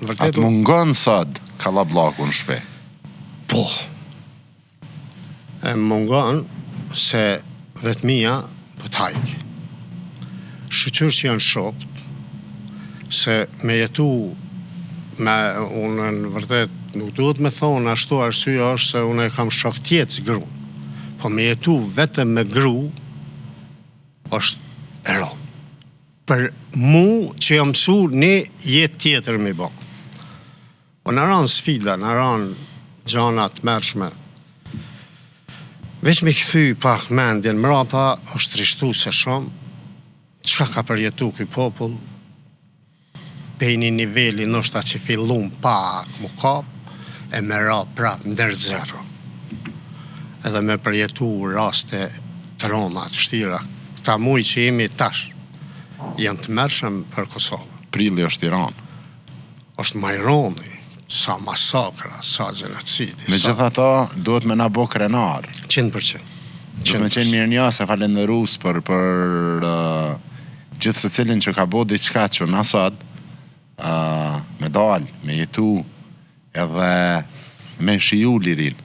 Atë mungon sot kallabllaku në shtëpi. Po. E mungon se vetmia po t'hajk. Shqyqyr që janë shokët, se me jetu unë në vërtet nuk duhet me thonë ashtu arsyeja është se unë e kam shok tjetës gru. Po me jetu vetëm me gru është e rëndë. Për mu që jam mësu një jetë tjetër me bo. Po në ranë sfida, në ranë gjanat mërshme. Veç me këthy pak mendjen mrapa është trishtu se shumë çka ka përjetu ky popull pe një niveli ndoshta që fillum pak mu kap e me ra prap ndër zero. Edhe me përjetu raste të rënda të vështira. Këta muj që jemi tash janë të mërshëm për Kosovë. Prilli është Tiranë. Është më i rëndi, sa masakra, sa gjenocidi. Megjithatë, duhet me na bo krenar. 100%. Duhet me qenë mirënjohës e falenderus për gjithë se cilin që ka bo diçka që në asad me dal, me jetu edhe me shiju lirin.